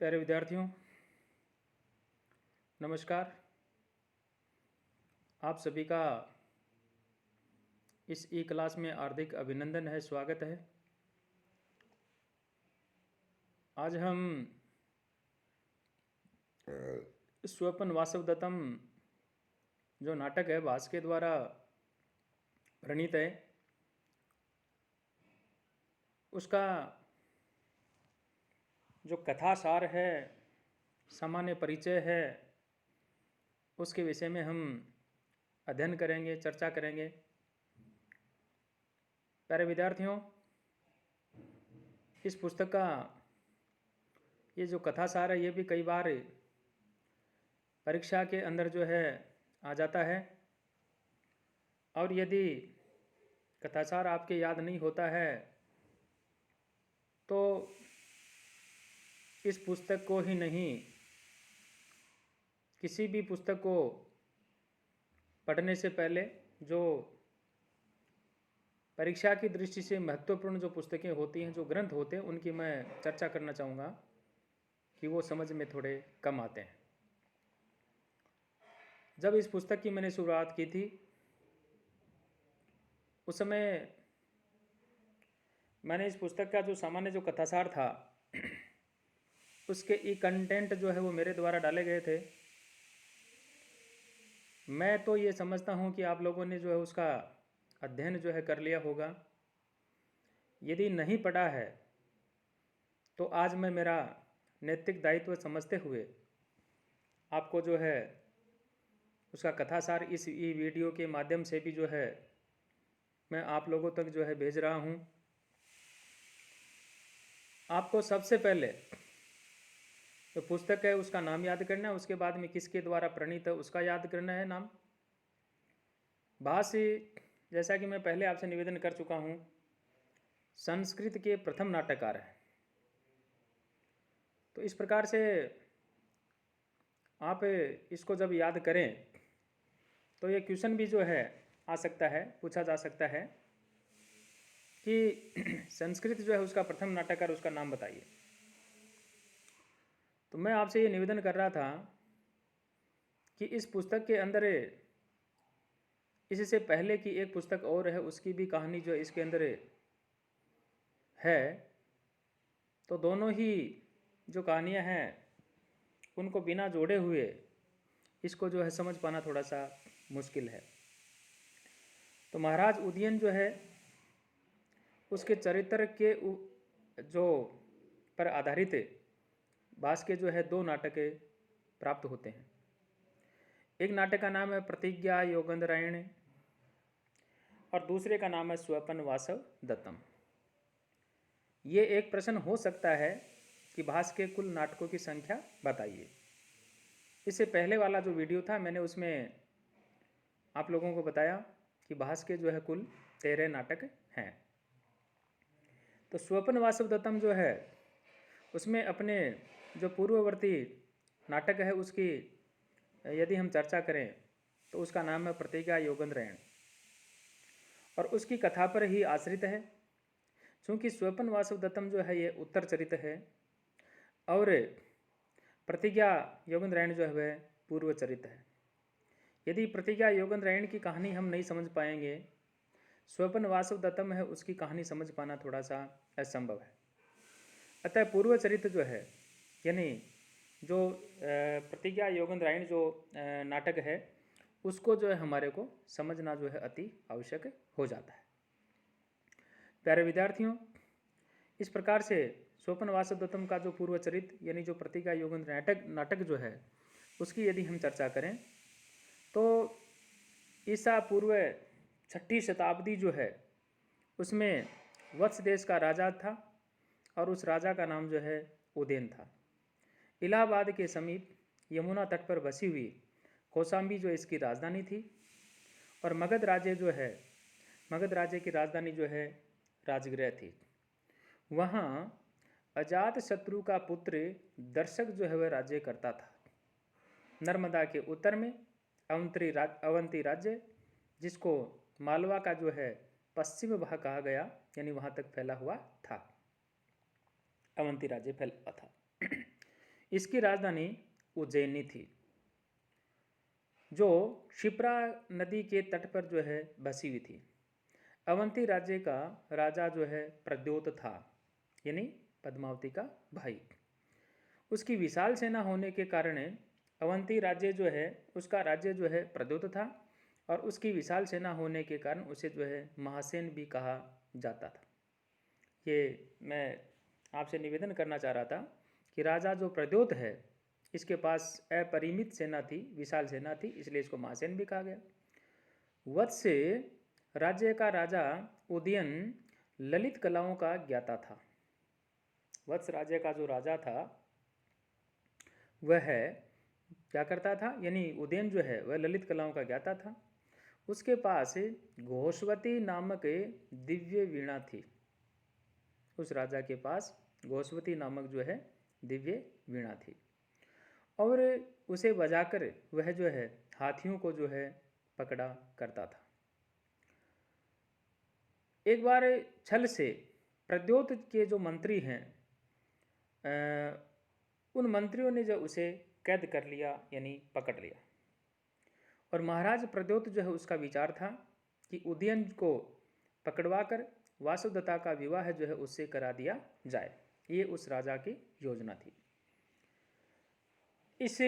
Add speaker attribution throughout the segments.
Speaker 1: प्यारे विद्यार्थियों, नमस्कार। आप सभी का इस ई क्लास में हार्दिक अभिनंदन है, स्वागत है। आज हम स्वपन वासवदत्तम जो नाटक है भास के द्वारा प्रणीत है, उसका जो कथासार है, सामान्य परिचय है, उसके विषय में हम अध्ययन करेंगे, चर्चा करेंगे। प्यारे विद्यार्थियों, इस पुस्तक का ये जो कथासार है ये भी कई बार परीक्षा के अंदर जो है आ जाता है, और यदि कथासार आपके याद नहीं होता है तो इस पुस्तक को ही नहीं, किसी भी पुस्तक को पढ़ने से पहले जो परीक्षा की दृष्टि से महत्वपूर्ण जो पुस्तकें होती हैं, जो ग्रंथ होते हैं, उनकी मैं चर्चा करना चाहूँगा कि वो समझ में थोड़े कम आते हैं। जब इस पुस्तक की मैंने शुरुआत की थी उस समय मैंने इस पुस्तक का जो सामान्य जो कथासार था उसके ई कंटेंट जो है वो मेरे द्वारा डाले गए थे। मैं तो ये समझता हूँ कि आप लोगों ने जो है उसका अध्ययन जो है कर लिया होगा। यदि नहीं पढ़ा है तो आज मैं मेरा नैतिक दायित्व समझते हुए आपको जो है उसका कथासार इस ई वीडियो के माध्यम से भी जो है मैं आप लोगों तक जो है भेज रहा हूँ। आपको सबसे पहले जो पुस्तक है उसका नाम याद करना है, उसके बाद में किसके द्वारा प्रणीत है उसका याद करना है नाम। भाष्य, जैसा कि मैं पहले आपसे निवेदन कर चुका हूँ, संस्कृत के प्रथम नाटककार हैं। तो इस प्रकार से आप इसको जब याद करें तो ये क्वेश्चन भी जो है आ सकता है, पूछा जा सकता है कि संस्कृत जो है उसका प्रथम नाटककार, उसका नाम बताइए। तो मैं आपसे ये निवेदन कर रहा था कि इस पुस्तक के अंदर इससे पहले की एक पुस्तक और है, उसकी भी कहानी जो इसके अंदर है। तो दोनों ही जो कहानियाँ हैं उनको बिना जोड़े हुए इसको जो है समझ पाना थोड़ा सा मुश्किल है। तो महाराज उदयन जो है उसके चरित्र के जो पर आधारित भास के जो है दो नाटक प्राप्त होते हैं। एक नाटक का नाम है प्रतिज्ञा योगेंद्रायण और दूसरे का नाम है स्वपन वासव दत्तम। ये एक प्रश्न हो सकता है कि भास के कुल नाटकों की संख्या बताइए। इससे पहले वाला जो वीडियो था मैंने उसमें आप लोगों को बताया कि भास के जो है कुल 13 नाटक हैं। तो स्वपन वासव दत्तम जो है उसमें अपने जो पूर्ववर्ती नाटक है उसकी यदि हम चर्चा करें तो उसका नाम है प्रतिज्ञा योगेंद्रायण और उसकी कथा पर ही आश्रित है। चूँकि स्वपन वासव दत्तम जो है ये उत्तर चरित है और प्रतिज्ञा योगेंद्रायण जो है वह पूर्व चरित है। यदि प्रतिज्ञा योगेंद्रायण की कहानी हम नहीं समझ पाएंगे, स्वपन वासव दत्तम है उसकी कहानी समझ पाना थोड़ा सा असंभव है। अतः पूर्व चरित्र जो है यानी जो प्रतिज्ञा योगेंद्रायण जो नाटक है उसको जो है हमारे को समझना जो है अति आवश्यक हो जाता है। प्यारे विद्यार्थियों, इस प्रकार से स्वपन वासव दत्तम का जो पूर्व चरित्र यानी जो प्रतिज्ञा योगेंद्र नाटक जो है उसकी यदि हम चर्चा करें तो ईसा पूर्व 6ठी शताब्दी जो है उसमें वत्स देश का राजा था और उस राजा का नाम जो है उदयन था। इलाहाबाद के समीप यमुना तट पर बसी हुई कौशाम्बी जो इसकी राजधानी थी और मगध राज्य जो है, मगध राज्य की राजधानी जो है राजगृह थी। वहाँ अजात शत्रु का पुत्र दर्शक जो है वह राज्य करता था। नर्मदा के उत्तर में अवंती राज्य, जिसको मालवा का जो है पश्चिम भाग कहा गया, यानी वहाँ तक फैला हुआ था, अवंती राज्य फैला था। इसकी राजधानी उज्जैनी थी, जो क्षिप्रा नदी के तट पर जो है बसी हुई थी। अवंती राज्य का राजा जो है प्रद्योत था, यानी पद्मावती का भाई। उसकी विशाल सेना होने के कारण अवंती राज्य जो है, उसका राज्य जो है प्रद्योत था, और उसकी विशाल सेना होने के कारण उसे जो है महासेन भी कहा जाता था। ये मैं आपसे निवेदन करना चाह रहा था कि राजा जो प्रद्योत है, इसके पास अपरिमित सेना थी, विशाल सेना थी, इसलिए इसको महासेन भी कहा गया। वत्स राज्य का राजा उदयन ललित कलाओं का ज्ञाता था। वत्स राज्य का जो राजा था वह क्या करता था, यानी उदयन जो है वह ललित कलाओं का ज्ञाता था। उसके पास घोषवती नामक दिव्य वीणा थी। उस राजा के पास घोषवती नामक जो है दिव्य वीणा थी, और उसे बजाकर वह जो है हाथियों को जो है पकड़ा करता था। एक बार छल से प्रद्योत के जो मंत्री हैं, उन मंत्रियों ने जो उसे कैद कर लिया, यानी पकड़ लिया। और महाराज प्रद्योत जो है उसका विचार था कि उदयन को पकड़वा कर वासुदत्ता का विवाह जो है उससे करा दिया जाए। ये उस राजा की योजना थी। इस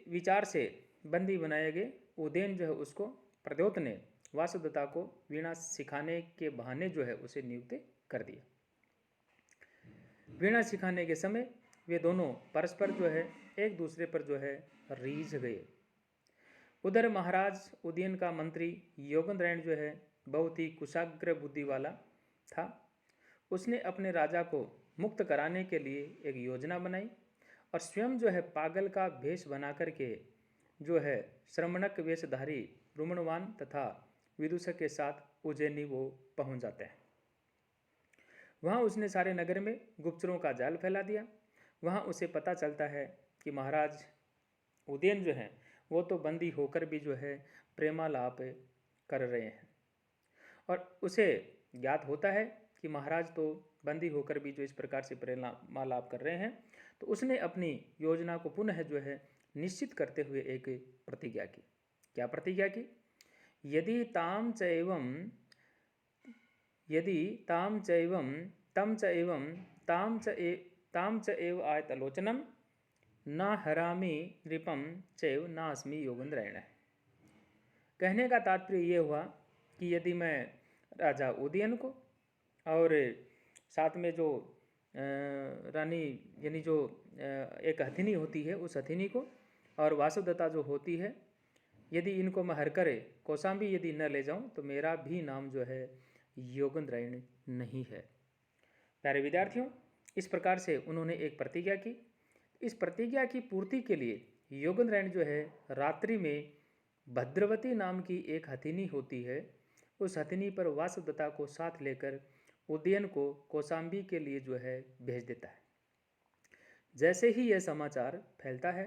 Speaker 1: विचार से बंदी बनाए गए उदयन जो है उसको प्रद्योत ने वासुदत्ता को वीणा सिखाने के बहाने जो है उसे नियुक्त कर दिया। वीणा सिखाने के समय वे दोनों परस्पर जो है एक दूसरे पर जो है रीझ गए। उधर महाराज उदयन का मंत्री योगेंद्रयन जो है बहुत ही कुशाग्र बुद्धि वाला था। उसने अपने राजा को मुक्त कराने के लिए एक योजना बनाई, और स्वयं जो है पागल का वेश बना करके जो है श्रमणक वेशधारी रुमणवान तथा विदूषक के साथ उज्जैनी वो पहुंच जाते हैं। वहाँ उसने सारे नगर में गुप्तचरों का जाल फैला दिया। वहाँ उसे पता चलता है कि महाराज उदयन जो हैं वो तो बंदी होकर भी जो है प्रेमालाप कर रहे हैं, और उसे ज्ञात होता है कि महाराज तो बंदी होकर भी जो इस प्रकार से प्रेमालाप कर रहे हैं। तो उसने अपनी योजना को पुनः जो है निश्चित करते हुए एक प्रतिज्ञा की। क्या प्रतिज्ञा की? यदि ताम चैवं तम च एवं ताम च एव आयतलोचनम न हरामि नृपम चैव नास्मि योगेंद्रयण। कहने का तात्पर्य ये हुआ कि यदि मैं राजा उदयन को और साथ में जो रानी, यानी जो एक हथिनी होती है, उस हथिनी को, और वासुदत्ता जो होती है, यदि इनको मैं हर करे कौशाम्बी यदि न ले जाऊं तो मेरा भी नाम जो है योगेंद्रयण नहीं है। प्यारे विद्यार्थियों, इस प्रकार से उन्होंने एक प्रतिज्ञा की। इस प्रतिज्ञा की पूर्ति के लिए योगेंद्रयण जो है रात्रि में भद्रवती नाम की एक हथिनी होती है, उस हथिनी पर वासुदत्ता को साथ लेकर उदयन को कौशाम्बी के लिए जो है भेज देता है। जैसे ही यह समाचार फैलता है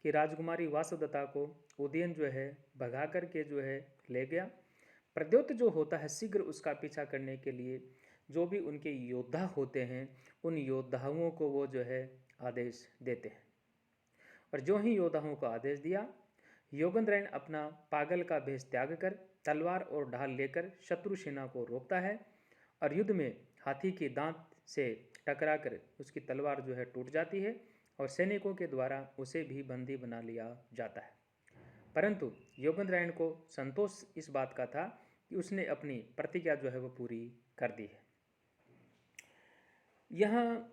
Speaker 1: कि राजकुमारी वासुदत्ता को उदयन जो है भगा करके जो है ले गया, प्रद्योत जो होता है शीघ्र उसका पीछा करने के लिए जो भी उनके योद्धा होते हैं, उन योद्धाओं को वो जो है आदेश देते हैं। और जो ही योद्धाओं को आदेश दिया, योगेंद्रयण अपना पागल का भेष त्याग कर तलवार और ढाल लेकर शत्रु सेना को रोकता है, और युद्ध में हाथी के दांत से टकराकर उसकी तलवार जो है टूट जाती है, और सैनिकों के द्वारा उसे भी बंदी बना लिया जाता है। परंतु योगेंद्रयण को संतोष इस बात का था कि उसने अपनी प्रतिज्ञा जो है वो पूरी कर दी है। यहाँ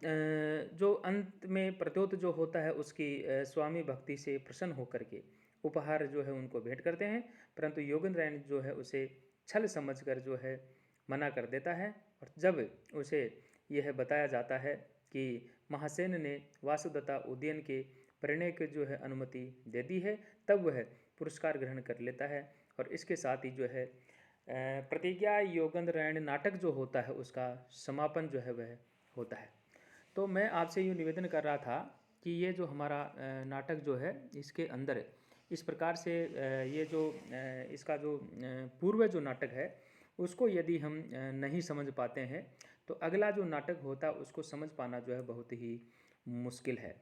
Speaker 1: जो अंत में प्रद्योत जो होता है उसकी स्वामी भक्ति से प्रसन्न होकर के उपहार जो है उनको भेंट करते हैं, परंतु योगेंद्रयण जो है उसे छल समझकर जो है मना कर देता है। और जब उसे यह बताया जाता है कि महासेन ने वासुदत्ता उदयन के परिणय की जो है अनुमति दे दी है, तब वह पुरस्कार ग्रहण कर लेता है। और इसके साथ ही जो है प्रतिज्ञा योगेंद्रयण नाटक जो होता है उसका समापन जो है वह होता है। तो मैं आपसे यूँ निवेदन कर रहा था कि ये जो हमारा नाटक जो है इसके अंदर इस प्रकार से ये जो इसका जो पूर्व जो नाटक है उसको यदि हम नहीं समझ पाते हैं तो अगला जो नाटक होता है उसको समझ पाना जो है बहुत ही मुश्किल है।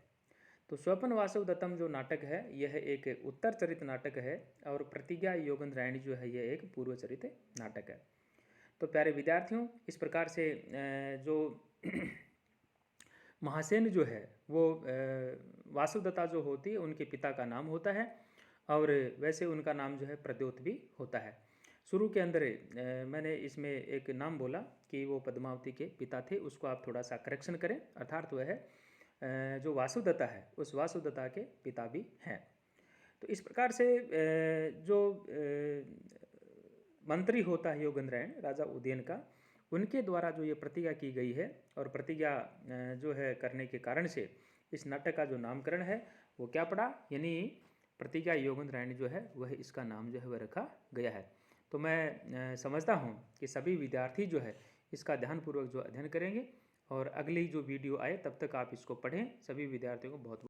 Speaker 1: तो स्वपन वासव दत्तम जो नाटक है यह एक उत्तर चरित नाटक है और प्रतिज्ञा योगेंद्रायणी जो है यह एक पूर्व चरित नाटक है। तो प्यारे विद्यार्थियों, इस प्रकार से जो महासेन जो है वो वासुदत्ता जो होती है उनके पिता का नाम होता है और वैसे उनका नाम जो है प्रद्योत भी होता है। शुरू के अंदर मैंने इसमें एक नाम बोला कि वो पद्मावती के पिता थे, उसको आप थोड़ा सा करेक्शन करें, अर्थात वह है जो वासुदत्ता है उस वासुदत्ता के पिता भी हैं। तो इस प्रकार से जो मंत्री होता है योगेंद्रायण राजा उदयन का, उनके द्वारा जो ये प्रतिज्ञा की गई है और प्रतिज्ञा जो है करने के कारण से इस नाटक का जो नामकरण है वो क्या पड़ा, यानी प्रतिज्ञा योगेंद्रायणी जो है वह इसका नाम जो है वह रखा गया है। तो मैं समझता हूँ कि सभी विद्यार्थी जो है इसका ध्यानपूर्वक जो अध्ययन करेंगे और अगली जो वीडियो आए तब तक आप इसको पढ़ें। सभी विद्यार्थियों को बहुत